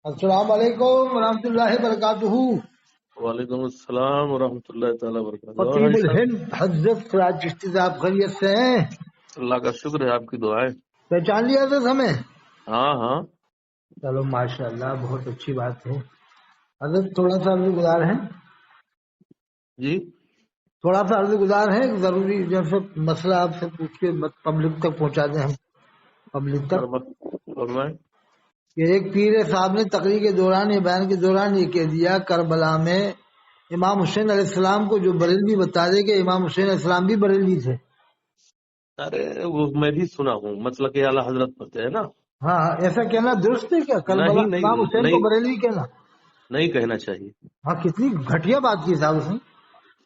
السلام علیکم ورحمۃ اللہ وبرکاتہ۔ وعلیکم السلام ورحمۃ اللہ تعالیٰ وبرکاتہ۔ اور خطیب حاجی صاحب، الہند حضرت سراج چشتی صاحب خیریت سے ہیں؟ اللہ کا شکر ہے، آپ کی دعائیں۔ پہچان لیا حضرت ہمیں؟ ہاں ہاں چلو ماشاء اللہ، بہت اچھی بات ہے حضرت۔ تھوڑا سا عرض گزار ہے، جی، تھوڑا سا عرض گزار ہے، ضروری جیسے مسئلہ آپ سے پوچھ کے پبلک تک پہنچا دیں ہم، پبلک تک، فرمائیں۔ کہ ایک پیر صاحب نے تقریر کے دوران یا بیان کے دوران یہ کہہ دیا کربلا میں امام حسین علیہ السلام کو جو بریلوی بتا دے کہ امام حسین علیہ السلام بھی بریلوی تھے۔ ارے وہ میں بھی سنا ہوں، مسئلہ کہ اعلیٰ حضرت پڑھتے ہیں نا۔ ہاں ہاں، ایسا کہنا درست ہے کیا؟ کربلا نہیں امام حسین کو نہیں بریلوی کہنا؟ نہیں کہنا چاہیے، ہاں، کتنی گھٹیا بات کی صاحب اس نے۔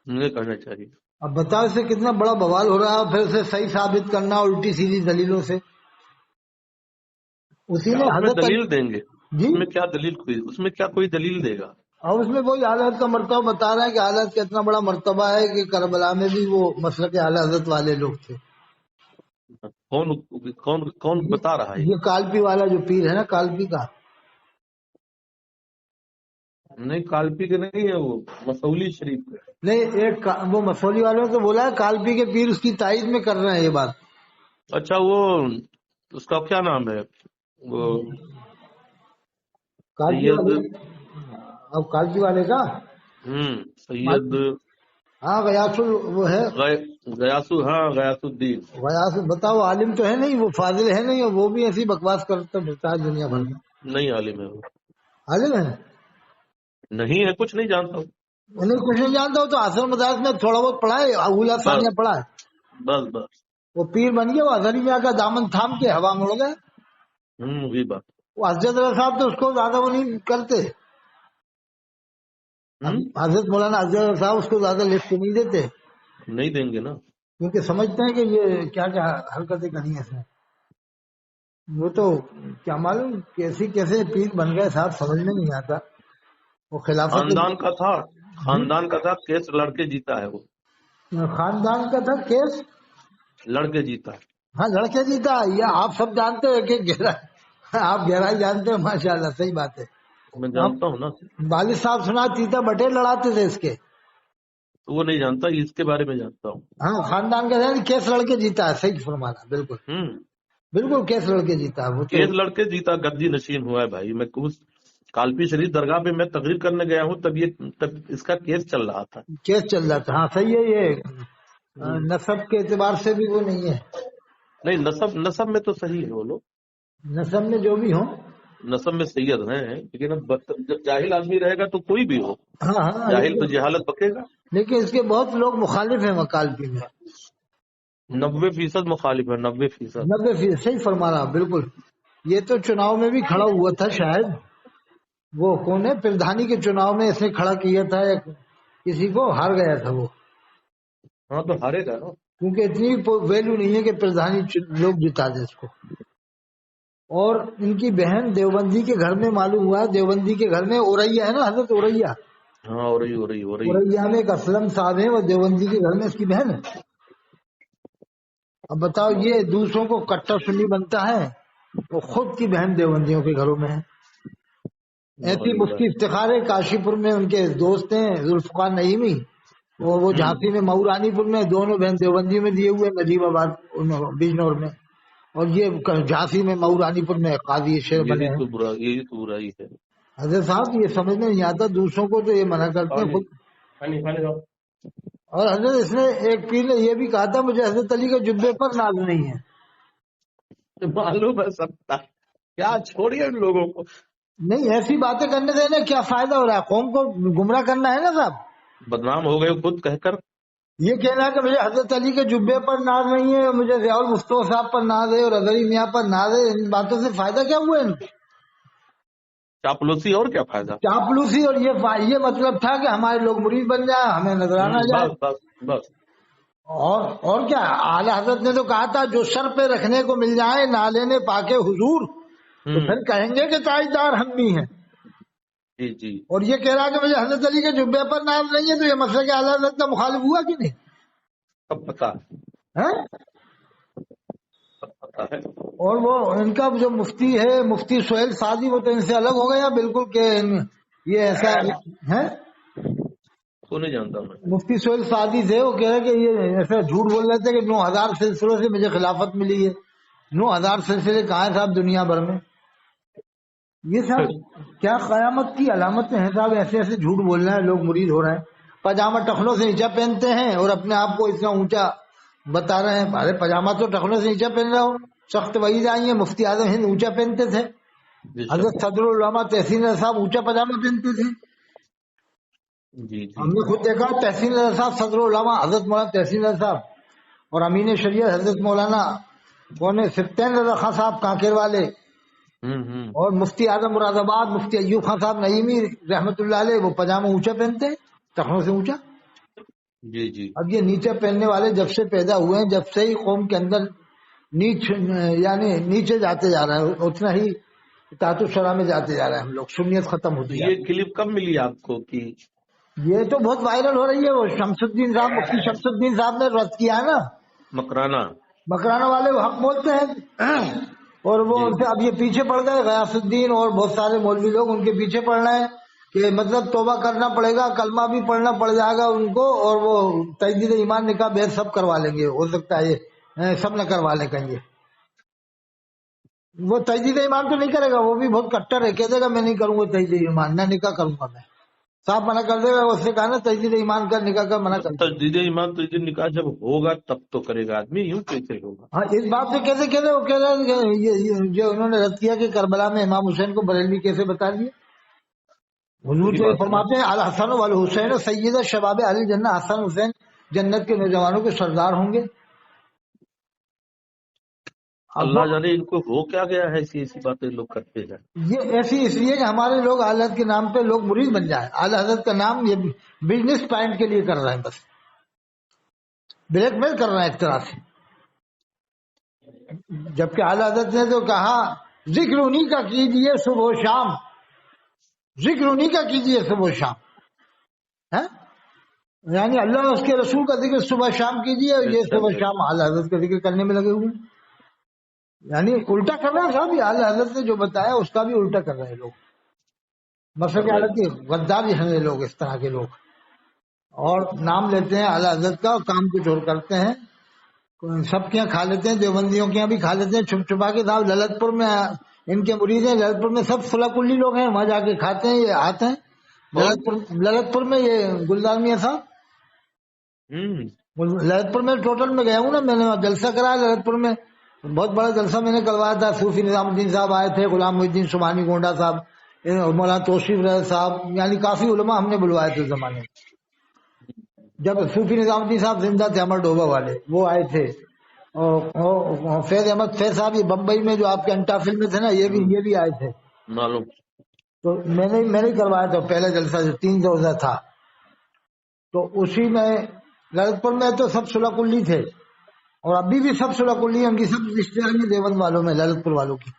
نہیں کہنا چاہیے۔ اب بتاؤ اس سے کتنا بڑا بوال ہو رہا ہے، پھر اسے صحیح ثابت کرنا الٹی سیدھی دلیلوں سے۔ اسی کیا نے اس میں حضرت دلیل دیں گے؟ جی، اس میں کیا دلیل، اس میں کیا کوئی دلیل دے گا؟ اور اس میں وہی اعلی حضرت کا مرتبہ بتا رہا ہے کہ اعلی حضرت کا اتنا بڑا مرتبہ ہے کہ کربلا میں بھی وہ مسلک اعلی حضرت والے لوگ تھے۔ کون کون کون بتا رہا ہے؟ یہ کالپی والا جو پیر ہے نا، کالپی کا، نہیں کالپی کے نہیں ہے، وہ مسولی شریف کا۔ نہیں ایک وہ مسولی والوں کو بولا ہے، کالپی کے پیر اس کی تائید میں کر رہے ہیں یہ بات۔ اچھا، وہ اس کا کیا نام ہے؟ وہ کالپی سید، والے، اب کالپی والے کا سید ہاں غیاث وہ ہے، ہاں غیاث الدین۔ غیاث بتاؤ، عالم تو ہے نہیں، وہ فاضل ہے نہیں، وہ بھی ایسی بکواس کرتا پھرتا ہے دنیا بھر میں۔ نہیں عالم ہے وہ، عالم ہے؟ نہیں ہے، کچھ نہیں جانتا ہوں۔ انہیں کچھ نہیں جانتا ہو تو آسر مدارس میں تھوڑا بہت پڑھا ہے، اولا بس ثانیہ پڑھا ہے۔ بس بس، وہ پیر بن گیا، وہ اظہری میاں کا دامن تھام کے ہوا میں اڑ گئے۔ وہی بات۔ وہ حضرت صاحب تو اس کو زیادہ وہ نہیں کرتے، حضرت مولانا حضرت صاحب اس کو زیادہ لفٹ نہیں دیتے، نہیں دیں گے نا۔ کیونکہ سمجھتے ہیں کہ یہ کیا کیا حرکتیں کرنی ہے اس نے۔ وہ تو کیا معلوم کیسے کیسے پیر بن گئے صاحب، سمجھ میں نہیں آتا۔ وہ خلافت خاندان کا تھا، کیس لڑکے جیتا ہے وہ، خاندان کا تھا کیس، لڑکے جیتا ہے۔ ہاں لڑکے جیتا، یہ آپ سب جانتے ہو کہ آپ گہرائی جانتے ہو، ماشاء اللہ صحیح بات ہے۔ میں جانتا ہوں نا، والد صاحب سنا چیتا بٹیر لڑاتے تھے اس کے۔ تو وہ نہیں جانتا، اس کے بارے میں جانتا ہوں۔ ہاں خاندان کا کیس لڑکے جیتا ہے، صحیح فرمانا، بالکل بالکل کیس لڑکے جیتا ہے وہ تو۔ کیس لڑکے جیتا، گدی نشین ہوا ہے بھائی۔ میں کالپی شریف درگاہ پہ میں تقریر کرنے گیا ہوں، تب اس کا کیس چل رہا تھا۔ کیس چل رہا تھا، ہاں صحیح ہے۔ یہ نسب کے اعتبار سے بھی وہ نہیں ہے، نہیں نسب میں تو صحیح ہے وہ لوگ، نسب میں جو بھی ہوں۔ نسب میں سید ہیں، لیکن اب جب جاہل آدمی رہے گا تو کوئی بھی ہو، ہاں ہاں، جاہل تو جہالت بکے گا۔ لیکن اس کے بہت لوگ مخالف ہیں وکالپی میں، 90% مخالف ہے، 90%۔ 90%، صحیح فرمانا بالکل۔ یہ تو چناؤ میں بھی کھڑا ہوا تھا شاید، وہ کون ہے پردھانی کے چناؤ میں اس نے کھڑا کیا تھا کسی کو، ہار گیا تھا وہ، ہاں تو ہارے گا نا، کیونکہ اتنی ویلو نہیں ہے کہ پردھانی لوگ جتا دے اس کو۔ اور ان کی بہن دیوبندی کے گھر میں معلوم ہوا، دیوبندی کے گھر میں اوریا ہے نا، حضرت اوریا، ہاں ہو رہی اوریا میں ایک اسلم صاحب ہیں، وہ دیوبندی کے گھر میں اس کی بہن ہے۔ اب بتاؤ، یہ دوسروں کو کٹر سنی بنتا ہے، وہ خود کی بہن دیوبندیوں کے گھروں میں ہے۔ ایسی مفتی افتخار ہے، کاشی پور میں ان کے دوست ہیں ذوالفقار نعیمی، وہ جھانسی میں مئو پور میں، دونوں بہن دیوبندی میں دیے ہوئے، نجیب آباد بجنور میں، اور یہ جھانسی میں مئو پور میں قاضی شیر بنے ہیں۔ یہی تو برائی ہے۔ حضرت صاحب یہ سمجھ میں نہیں آتا، دوسروں کو تو یہ منع کرتے ہیں خود۔ اور حضرت اس نے ایک پیر نے یہ بھی کہا تھا، مجھے حضرت علی کے جبے پر ناز نہیں ہے۔ معلوم ہے سب کا، کیا چھوڑیے ان لوگوں کو۔ نہیں، ایسی باتیں کرنے سے انہیں کیا فائدہ ہو رہا ہے؟ قوم کو گمراہ کرنا ہے نا صاحب۔ بدنام ہو گئے خود کہہ کر۔ یہ کہنا ہے کہ مجھے حضرت علی کے جبے پر ناز نہیں ہے، مجھے ضیاء المصطفیٰ صاحب پر ناز ہے اور اظہری میاں پر ناز ہے، ان باتوں سے فائدہ کیا ہوا ان کو؟ چاپلوسی، اور کیا فائدہ؟ چاپلوسی، اور یہ مطلب تھا کہ ہمارے لوگ مرید بن جائیں، ہمیں نظرانہ جائے۔ بس بس۔ اور کیا، اعلی حضرت نے تو کہا تھا جو سر پہ رکھنے کو مل جائے نہ لینے پاکے حضور، تو پھر کہیں گے کہ تاجدار ہم بھی ہیں۔ جی جی۔ اور یہ کہہ رہا کہ مجھے حضرت علی کے جبے پر ناز نہیں ہے، تو یہ مسئلہ کہ اعلی حضرت کا مخالف ہوا کہ نہیں؟ سب پتا ہاں؟ آتا ہے. اور وہ ان کا جو مفتی ہے مفتی سہیل سعدی وہ تو ان سے الگ ہو گیا بالکل کہ یہ ایسا ہے. کو نہیں جانتا میں. مفتی سہیل سعدی تھے وہ کہہ رہے کہ یہ ایسا جھوٹ بول رہے تھے کہ 9,000 سلسلوں سے مجھے خلافت ملی ہے. 9,000 سلسلے کہاں ہیں صاحب دنیا بھر میں؟ یہ صاحب کیا قیامت کی علامتیں ہیں صاحب؟ ایسے ایسے جھوٹ بول رہے ہیں لوگ، مرید ہو رہے ہیں. پاجامہ ٹخنوں سے نیچا پہنتے ہیں اور اپنے آپ کو اتنا اونچا بتا رہے ہیں. ارے پاجامہ تو ٹخنوں سے نیچا پہن رہا ہو. سخت وعید آئی ہے. مفتی اعظم ہند اونچا پہنتے تھے. حضرت صدر العلماء تحسین رضا صاحب اونچا پاجامہ پہنتے تھے. جی ہم نے خود دیکھا تحسین رضا صاحب صدر العلماء حضرت مولانا تحسین رضا صاحب اور امین شریعت حضرت مولانا کون سفتین رضا خان صاحب کانکیر والے اور مفتی اعظم مراد آباد مفتی ایوب خان صاحب نعیمی رحمت اللہ علیہ وہ پاجامہ اونچا پہنتے ہیں ٹخنوں سے اونچا. جی جی. اب یہ نیچے پہننے والے جب سے پیدا ہوئے ہیں جب سے ہی قوم کے اندر یعنی نیچے جاتے جا رہا ہے، اتنا ہی اطاعت الشرع میں جاتے جا رہے ہیں ہم لوگ. سنیت ختم ہوتی ہے. یہ کلپ کب ملی آپ کو کہ یہ تو بہت وائرل ہو رہی ہے. وہ شمس الدین صاحب مفتی شمس الدین صاحب نے رد کیا ہے نا مکرانہ والے وہ حق بولتے ہیں اور وہ ان سے اب یہ پیچھے پڑ گئے. غیاث الدین اور بہت سارے مولوی لوگ ان کے پیچھے پڑ رہے ہیں کہ مطلب توبہ کرنا پڑے گا، کلمہ بھی پڑھنا پڑ جائے گا ان کو اور وہ تجدید ایمان نکاح بیعت سب کروا لیں گے. ہو سکتا ہے یہ سب نہ کروا لیں کہیں گے. وہ تجدید ایمان تو نہیں کرے گا، وہ بھی بہت کٹر ہے. کہہ دے گا میں نہیں کروں گا تجدید ایمان، نہ نکاح کروں گا. میں صاحب منع کر دے گا. اس سے کہا نا تجدید ایمان کا نکاح کا منع کر دے. تجدید ایمان تجدید نکاح جب ہوگا تب تو کرے گا آدمی، یوں کیسے ہوگا؟ ہاں اس بات سے کیسے کہہ رہے وہ کہہ رہے جو انہوں نے رد کیا کہ کربلا میں امام حسین کو بریلوی کیسے بتا دیے. حضور تو فرماتے ہیں الحسن والحسین سید شباب اہل جنہ، حسن حسین جنت کے نوجوانوں کے سردار ہوں گے. اللہ جانے ان کو ہو کیا گیا ہے ایسی ایسی باتیں لوگ کرتے ہیں. یہ ایسی اس لیے کہ ہمارے لوگ اعلی حضرت کے نام پہ لوگ مرید بن جائیں. اعلی حضرت کا نام یہ بزنس پوائنٹ کے لیے کر رہے ہیں، بس بلیک میل کر رہے ہیں ایک طرح سے. جبکہ اعلی حضرت نے تو کہا ذکر انہی کا کیجیے صبح و شام، ذکر انہی کا کیجیے صبح و شام. یعنی اللہ اس کے رسول کا ذکر صبح شام کیجیے اور یہ صبح شام اعلی حضرت کا ذکر کرنے میں لگے ہوئے ہیں. یعنی الٹا کر رہے ہیں صاحب. اعلی حضرت نے جو بتایا اس کا بھی الٹا کر رہے ہیں لوگ. مسئلہ حالت کی غداری ہیں یہ لوگ، اس طرح کے لوگ. اور نام لیتے ہیں اعلی حضرت کا اور کام کچھ اور کرتے ہیں. سب کے یہاں کھا لیتے ہیں، دیوبندیوں کے یہاں بھی کھا لیتے ہیں چھپ چھپا کے. صاحب للت پور میں ان کے مرید ہیں، للت پور میں سب فلا کلی لوگ ہیں، وہاں جا کے کھاتے ہیں. یہ آتے ہیں للت پور میں، یہ گلزار میاں صاحب للت پور میں ٹوٹل میں گیا ہوں نا، میں نے جلسہ کرایا للت پور میں. بہت بڑا جلسہ میں نے کروایا تھا. صوفی نظام الدین صاحب آئے تھے، غلام محی الدین سبحانی گونڈا صاحب، مولانا توصیف رضا صاحب، یعنی کافی علماء ہم نے بلوائے تھے اس زمانے میں. جب صوفی نظام الدین صاحب زندہ تھے، امر ڈوبا والے، وہ آئے تھے. اور فیض احمد فیض صاحب یہ بمبئی میں جو آپ کے انٹافل میں تھے نا، یہ بھی آئے تھے. معلوم. تو میں نے کروایا تھا پہلا جلسہ جو 3 روزہ تھا. تو اسی میں للت پور میں تو سب صلح کلی تھے اور ابھی بھی سب صلح کلی ہیں. ان کی سب رشتے داری ہیں دیوبند والوں میں، للت پور والوں کی.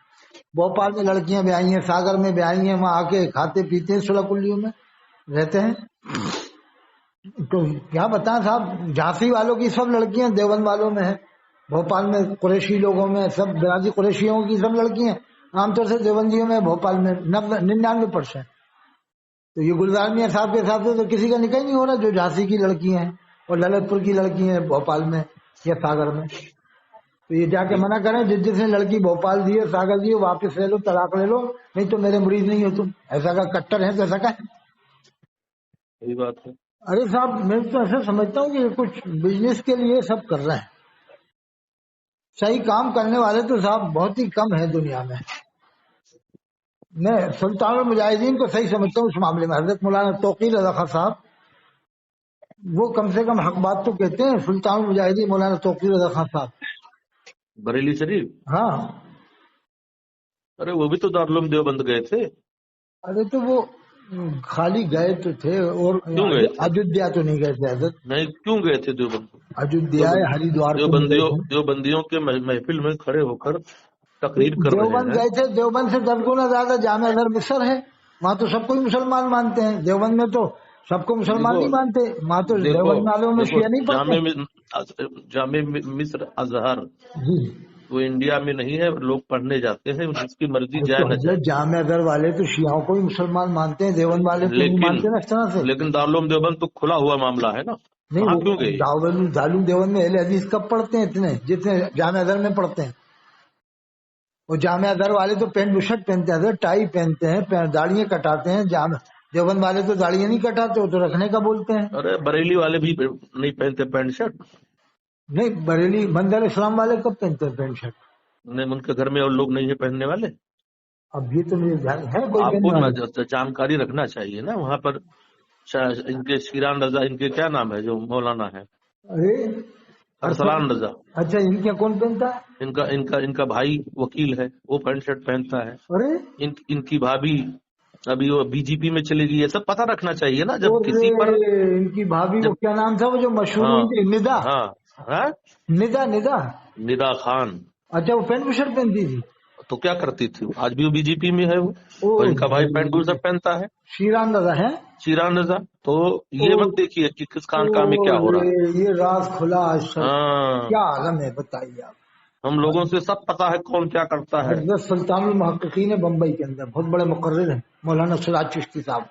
بھوپال میں لڑکیاں بھی آئی ہیں، ساگر میں بھی آئی ہیں، وہاں آ کے کھاتے پیتے ہیں، صلح کلیوں میں رہتے ہیں. تو کیا بتائیں صاحب، جھانسی والوں کی سب لڑکیاں دیوبند والوں میں ہیں. بھوپال میں قریشی لوگوں میں سب برادری قریشیوں کی سب لڑکیاں عام طور سے دیوبندیوں میں، بھوپال میں 99%. تو یہ گلزار میاں صاحب کے حساب سے تو کسی کا نکاح نہیں ہو رہا جو جھانسی کی لڑکی ہیں اور للت پور کی لڑکی ہیں بھوپال میں یا ساگر میں. تو یہ جا کے منع کریں جس نے لڑکی بھوپال دی ہے، ساگر دی ہے، واپس لے لو، طلاق لے لو، نہیں تو میرے مرید نہیں ہو تم. ایسا کا کٹر ہے تو ایسا کا. صحیح بات ہے. ارے صاحب میں تو ایسا سمجھتا ہوں کہ یہ کچھ بزنس کے لیے سب کر رہے ہیں. صحیح کام کرنے والے تو صاحب بہت ہی کم ہیں دنیا میں. میں سلطان المجاہدین کو صحیح سمجھتا ہوں اس معاملے میں. حضرت مولانا توقیر رضا خان صاحب وہ کم سے کم حق بات تو کہتے ہیں. سلطان المجاہدین مولانا توقیر رضا خان صاحب بریلی شریف. ہاں. ارے وہ بھی تو دارالعلوم دیوبند گئے تھے. ارے تو وہ خالی گئے تو تھے اور اجودھیا تو نہیں گئے تھے حضرت. نہیں کیوں گئے تھے دیوبند؟ اجودھیا ہریدوار دیوبندیوں کے محفل میں کھڑے ہو کر تقریر کر رہے ہیں. دیوبند گئے تھے. دیوبند سے 10 گنا زیادہ جامع ازہر مصر ہے، وہاں تو سب کو مسلمان مانتے ہیں. دیوبند میں تو سب کو مسلمان نہیں مانتے. وہاں تو دیوبند والوں میں شیعہ نہیں پڑھتے. جامع مصر ازہر جی وہ انڈیا میں نہیں ہے، لوگ پڑھنے جاتے ہیں، جس کی مرضی جائے تو نہ جائے. حضرت جامع ازہر والے تو شیعوں کو ہی مسلمان مانتے ہیں، دیوبند والے تو نہیں مانتے نا اس طرح سے. لیکن دارالعلوم دیوبند تو کھلا ہوا معاملہ ہے نا، نہیں وہاں وہ کیوں گئے؟ دارالعلوم دیوبند میں اہل حدیث کب پڑھتے ہیں اتنے جتنے جامع ازہر میں پڑھتے ہیں. وہ جامع ازہر والے تو پینٹ بشرٹ پہنتے ہیں، ٹائی پہنتے ہیں، داڑیاں کٹاتے ہیں. جامع دیوبند والے تو داڑیاں نہیں کٹاتے، وہ تو رکھنے کا بولتے ہیں. ارے بریلی والے بھی نہیں پہنتے پینٹ شرٹ. نہیں بریلی منظر اسلام والے کب پہنتے ہیں پینٹ شرٹ؟ نہیں، ان کے گھر میں اور لوگ نہیں ہے پہننے والے. اب یہ تو مجھے دھیان ہے کوئی آپ پہننے والے. کو جانکاری رکھنا چاہیے نا وہاں پر. ان کے شیران رضا، ان کے کیا نام ہے جو مولانا ہے، ارے ارسلان رضا، اچھا ان کے کون پہنتا ہے؟ ان کا بھائی وکیل ہے، وہ پینٹ شرٹ پہنتا ہے. ارے ان کی بھابھی ابھی وہ بی جے پی میں چلے گئی. یہ سب پتہ رکھنا چاہیے نا جب کسی پر. ان کی بھابھی جب کو کیا نام تھا وہ جو مشہور ہاں ہوئی تھی؟ ندا. ہاں ہاں ندا ندا خان. اچھا وہ پینٹ بشرٹ پہنتی تھی. تو کیا کرتی تھی؟ آج بھی وہ بی جے پی میں ہے وہ، او اور ان کا بھائی پینٹ شرٹ پہنتا ہے، شیران دادا ہے. شیران رضا. تو یہ مت دیکھیے کہ کس خانقاہ میں کیا ہو رہا ہے. یہ راز کھلا آج سر. ہاں، کیا عالم ہے بتائیے آپ. ہم لوگوں سے سب پتا ہے کون کیا کرتا ہے. حضرت سلطان المحققین بمبئی کے اندر بہت بڑے مقرر ہیں مولانا سراج چشتی صاحب،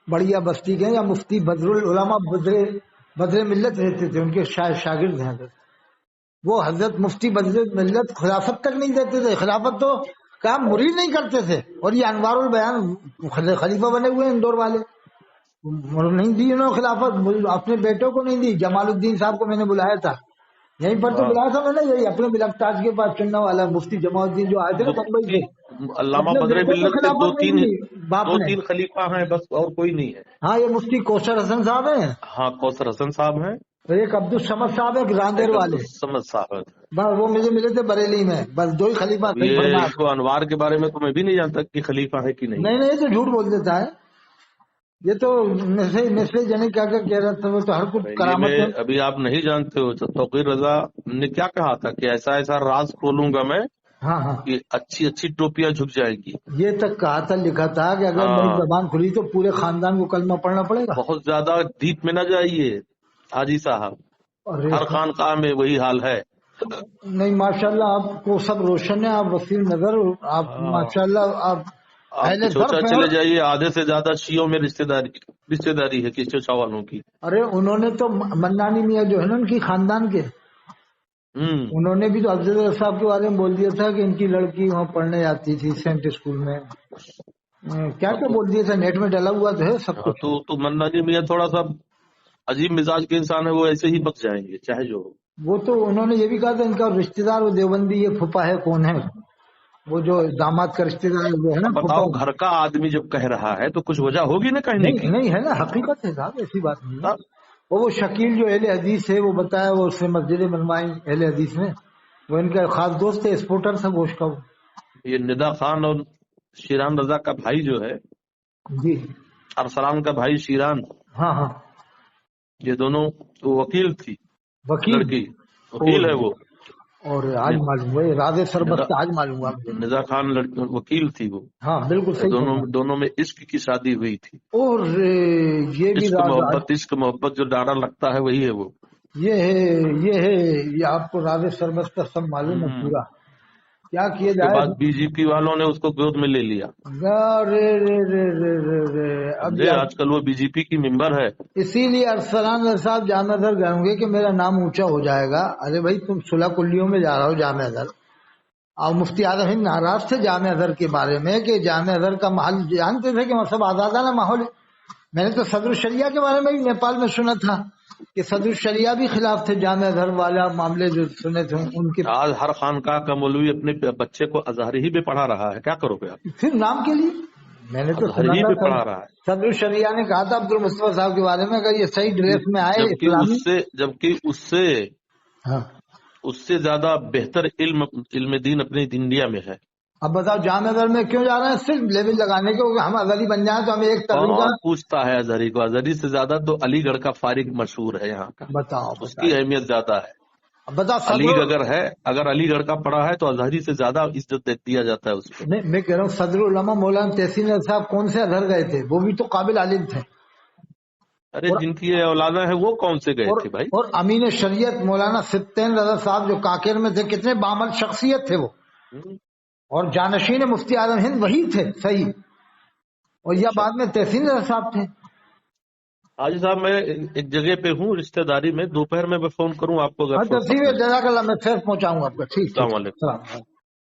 بڑھیا بستی کے ہیں، یا مفتی بدر العلماء بدر ملت رہتے تھے، ان کے شاگرد ہیں حضرت. وہ حضرت مفتی بدر ملت خلافت تک نہیں دیتے تھے، خلافت تو کام مرید نہیں کرتے تھے. اور یہ انوار البیان خلیفہ بنے ہوئے ہیں اندور والے، نہیں دی انہوں نے خلافت، اپنے بیٹوں کو نہیں دی. جمال الدین صاحب کو میں نے بلایا تھا یہیں پر، تو بلایا تھا میں نے یہی اپنے ملک تاج کے پاس چننا والا مفتی جمال الدین جو آئے تھے نا بمبئی سے. علامہ اپنے بدر بیٹے کو ملت کے خلافت نہیں دی باپ دو نے. تین خلیفہ ہیں بس، اور کوئی نہیں ہے. ہاں یہ مفتی کوثر حسن صاحب ہیں، ہاں کوثر حسن صاحب ہیں، ایک عبدالصمد صاحب ہے راندیر والے، سمجھ صاحب ہیں. بس وہ مجھے ملے تھے بریلی میں، بس دو ہی خلیفہ اب صحیح یہ فرمایا. اس کو انوار کے بارے میں تو میں بھی نہیں جانتا کہ خلیفہ ہے کہ نہیں. نہیں یہ تو جھوٹ بول دیتا ہے، یہ تو مسئلے جنے کیا کہہ رہا تھا، وہ تو ہر کچھ کرامت ہے. ابھی آپ نہیں جانتے ہو، توقیر رضا نے کیا کہا تھا کہ ایسا ایسا راز کھولوں گا میں ہاں کہ اچھی اچھی ٹوپیاں جھک جائیں گی. یہ تک کہا تھا، لکھا تھا کہ اگر میری زبان کھلی تو پورے خاندان کو کلمہ پڑھنا پڑے گا. بہت زیادہ ڈیپ میں نہ جائیے حاجی صاحب، ہر خانقاہ میں وہی حال ہے. نہیں ماشاءاللہ آپ کو سب روشن ہے، آپ وسیع نظر، آپ ماشاءاللہ آپ چوچا چلے جائیے، آدھے سے زیادہ شیعوں میں رشتہ داری ہے کہ چوچا والوں کی. ارے انہوں نے تو منانی میاں جو ہے نا ان کی خاندان کے، انہوں نے بھی تو افضل صاحب کے بارے میں بول دیا تھا کہ ان کی لڑکی وہاں پڑھنے جاتی تھی سینٹ اسکول میں. کیا بول دیا تھا، نیٹ میں ڈلا ہوا تو ہے سب کچھ. تو منانی میاں تھوڑا سا عجیب مزاج کے انسان ہے، وہ ایسے ہی بک جائیں گے چاہے جو ہو. وہ تو انہوں نے یہ بھی کہا تھا ان کا رشتہ دار وہ دیوبندی یہ پھپا ہے کون ہے، وہ جو داماد کا رشتہ دار وہ ہے نا. بتاؤ گھر کا آدمی جب کہہ رہا ہے تو کچھ وجہ ہوگی نا کہنے کی. نہیں ہے نا، حقیقت ہے صاحب، ایسی بات نہیں ہے. وہ شکیل جو اہل حدیث ہے وہ بتایا، وہ اس سے مسجدیں بنوائی اہل حدیث میں، وہ ان کا خاص دوست ہے، ایکسپورٹر تھا گوشت کا. یہ ندا خان اور شیران رضا کا بھائی جو ہے، جی ارسلان کا بھائی شیران، ہاں یہ دونوں وکیل تھی، لڑکی وکیل ہے وہ. اور آج معلوم ہوا راز سربست، آج معلوم ہوا. ندا خان وکیل تھی وہ. ہاں بالکل صحیح. دونوں میں عشق کی شادی ہوئی تھی. اور یہ بھی عشق محبت جو ڈاڑا لگتا ہے وہی ہے وہ. یہ آپ کو راز سربست سب معلوم ہے پورا. کیا کیا جائے، بعد بی جے پی والوں نے اس کو گود میں لے لیا. آج کل وہ بی جے پی کی ممبر ہے. اسی لیے ارسلان صاحب جامع ازہر گئے ہوں گے کہ میرا نام اونچا ہو جائے گا. ارے بھائی تم صلح کلیوں میں جا رہا ہو جامع ازہر، اور مفتی اعظم ہند ناراض تھے جامع ازہر کے بارے میں کہ جامع ازہر کا محل جانتے تھے کہ سب آزادانہ ماحول. میں نے تو صدر الشریعہ کے بارے میں بھی نیپال میں سنا تھا کہ صدر الشریعہ بھی خلاف تھے جامع ازہر والا معاملے جو سنے تھے ان کے. آج ہر خانقاہ کا مولوی اپنے بچے کو ازہر ہی میں پڑھا رہا ہے، کیا کرو گے آپ؟ پھر نام کے لیے میں نے تو ازہر ہی میں پڑھا رہا ہے. صدر الشریعہ نے کہا تھا عبدالمصطفیٰ صاحب کے بارے میں اگر یہ صحیح ڈریس میں آئے، جبکہ اس سے زیادہ بہتر علم دین اپنے انڈیا میں ہے. اب بتاؤ جامع ازہر میں کیوں جا رہے ہیں؟ صرف لیبل لگانے کے، ہم ازہری بن جائیں تو ہمیں ایک طریقہ. پوچھتا ہے ازہری کو؟ ازہری سے زیادہ تو علی گڑھ کا فارغ مشہور ہے یہاں کا. بتاؤ اس کی اہمیت زیادہ ہے. بتاؤ اگر علی گڑھ کا پڑھا ہے تو ازہری سے زیادہ عزت دیا جاتا ہے اس کو. نہیں میں کہہ رہا ہوں صدر العلماء مولانا تحسین صاحب کون سے ازہر گئے تھے؟ وہ بھی تو قابل عالم تھے. ارے جن کی یہ اولادیں ہیں وہ کون سے گئے تھے بھائی؟ اور امین شریعت مولانا سبطین رضا صاحب جو کاکر میں تھے، کتنے بامل شخصیت تھے وہ، اور جانشین مفتی اعظم ہند وہی تھے صحیح، اور یہ بعد میں تحسین رضا صاحب تھے۔ حاجی صاحب میں ایک جگہ پہ ہوں رشتہ داری میں، دوپہر میں فون کروں آپ کو؟ ہاں تصویر جزاک اللہ، میں پھر پہنچاؤں گا آپ کا، ٹھیک السلام علیکم۔ السلام علیکم۔